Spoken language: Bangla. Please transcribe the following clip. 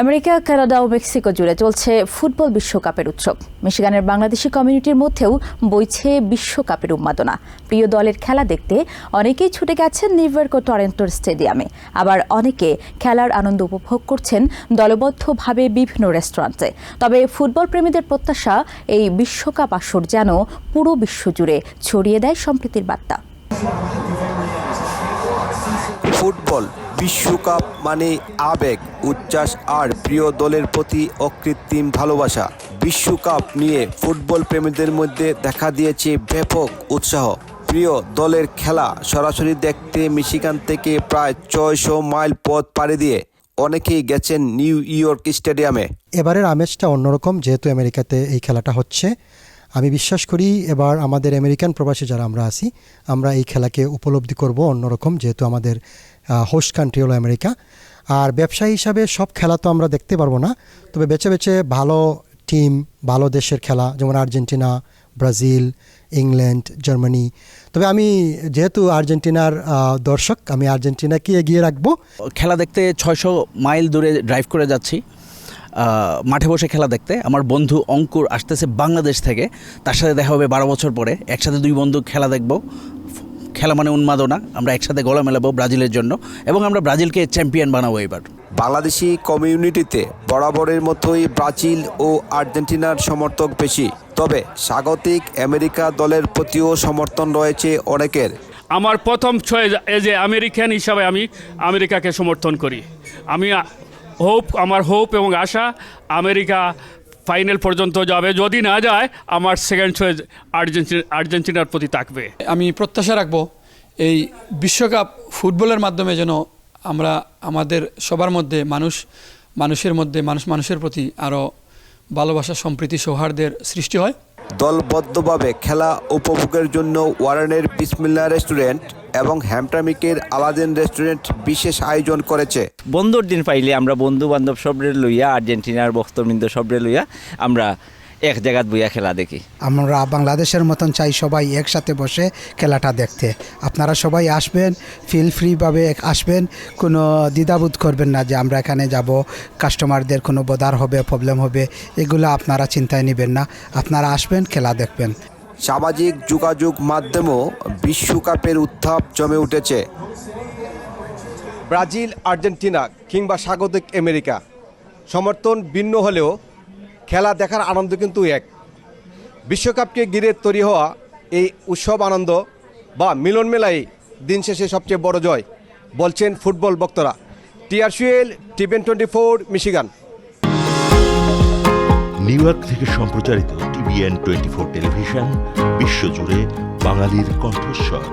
আমেরিকা, কানাডা ও মেক্সিকো জুড়ে চলছে ফুটবল বিশ্বকাপের উৎসব। মিশিগানের বাংলাদেশি কমিউনিটির মধ্যেও বইছে বিশ্বকাপের উন্মাদনা। প্রিয় দলের খেলা দেখতে অনেকেই ছুটে গেছেন নিউ ইয়র্ক ও টরন্টোর স্টেডিয়ামে, আবার অনেকে খেলার আনন্দ উপভোগ করছেন দলবদ্ধভাবে বিভিন্ন রেস্টুরেন্টে। তবে ফুটবল প্রেমীদের প্রত্যাশা, এই বিশ্বকাপ আসর যেন পুরো বিশ্বজুড়ে ছড়িয়ে দেয় সম্প্রীতির বার্তা। ফুটবল বিশ্বকাপ মানে আবেগ, উচ্ছ্বাস আর প্রিয় দলের প্রতি অকৃত্রিম ভালোবাসা। বিশ্বকাপ নিয়ে ফুটবল প্রেমীদের মধ্যে দেখা দিয়েছে ব্যাপক উৎসাহ। প্রিয় দলের খেলা সরাসরি দেখতে মিশিগান থেকে প্রায় 600 মাইল পথ পাড়ি দিয়ে অনেকেই গেছেন নিউ ইয়র্ক স্টেডিয়ামে। এবারের আমেজটা অন্যরকম, যেহেতু আমেরিকাতে এই খেলাটা হচ্ছে। আমি বিশ্বাস করি এবার আমাদের আমেরিকান প্রবাসী যারা আমরা আছি, আমরা এই খেলাকে উপলব্ধি করব অন্যরকম, যেহেতু আমাদের হোস্ট কান্ট্রি হলো আমেরিকা। আর ব্যবসায়ী হিসাবে সব খেলা তো আমরা দেখতে পারবো না, তবে বেছে বেছে ভালো টিম, ভালো দেশের খেলা, যেমন আর্জেন্টিনা, ব্রাজিল, ইংল্যান্ড, জার্মানি। তবে আমি যেহেতু আর্জেন্টিনার দর্শক, আমি আর্জেন্টিনাকে এগিয়ে রাখবো। খেলা দেখতে 600 মাইল দূরে ড্রাইভ করে যাচ্ছি মাঠে বসে খেলা দেখতে। আমার বন্ধু অঙ্কুর আসতেছে বাংলাদেশ থেকে, তার সাথে দেখা হবে 12 বছর পরে। একসাথে দুই বন্ধু খেলা দেখব। খেলা মানে উন্মাদনা, আমরা একসাথে গলা মেলাবো ব্রাজিলের জন্য এবং আমরা ব্রাজিলকে চ্যাম্পিয়ন বানাবো এবার। বাংলাদেশি কমিউনিটিতে বরাবরের মতোই ব্রাজিল ও আর্জেন্টিনার সমর্থক বেশি, তবে স্বাগতিক আমেরিকা দলের প্রতিও সমর্থন রয়েছে অনেকের। আমার প্রথম চয়েস এজ এ আমেরিকান হিসাবে আমি আমেরিকাকে সমর্থন করি। আমার হোপ এবং আশা আমেরিকা ফাইনাল পর্যন্ত যাবে। যদি না যায়, আমার সেকেন্ড চয়েস আর্জেন্টিনার প্রতি থাকবে। আমি প্রত্যাশা রাখবো এই বিশ্বকাপ ফুটবলের মাধ্যমে যেন আমরা আমাদের সবার মধ্যে, মানুষের প্রতি আরও ভালোবাসা, সম্প্রীতি, সৌহার্দ্যের সৃষ্টি হয়। দলবদ্ধভাবে খেলা উপভোগের জন্য ওয়ারেনের বিসমিল্লাহ রেস্টুরেন্ট এবং হ্যামটামিকের আলাদিন রেস্টুরেন্ট বিশেষ আয়োজন করেছে। বন্ধুর দিন পাইলে আমরা বন্ধু বান্ধব সবরে লইয়া, আর্জেন্টিনার ভক্তবৃন্দ সবরে লইয়া আমরা এক জায়গায় বইয়া খেলা দেখি। আমরা বাংলাদেশের মতন চাই সবাই একসাথে বসে খেলাটা দেখতে। আপনারা সবাই আসবেন, ফিল ফ্রিভাবে আসবেন, কোনো দ্বিধাবোধ করবেন না যে আমরা এখানে যাব, কাস্টমারদের কোনো বদার হবে, প্রবলেম হবে, এগুলো আপনারা চিন্তায় নেবেন না। আপনারা আসবেন, খেলা দেখবেন। সামাজিক যোগাযোগ মাধ্যমেও বিশ্বকাপের উত্তাপ জমে উঠেছে। ব্রাজিল, আর্জেন্টিনা কিংবা স্বাগতিক আমেরিকা, সমর্থন ভিন্ন হলেও খেলা দেখার আনন্দ কিন্তু এক। বিশ্বকাপকে ঘিরে তৈরি হওয়া এই উৎসব আনন্দ বা মিলন মেলাই দিন শেষে সবচেয়ে বড় জয়, বলছেন ফুটবল ভক্তরা। টিআরসিএল, টিভেন 24, মিশিগান। নিউ ইয়র্ক থেকে সম্প্রচারিত টিভিএন 24 টেলিভিশন, বিশ্বজুড়ে বাঙালির কণ্ঠস্বর।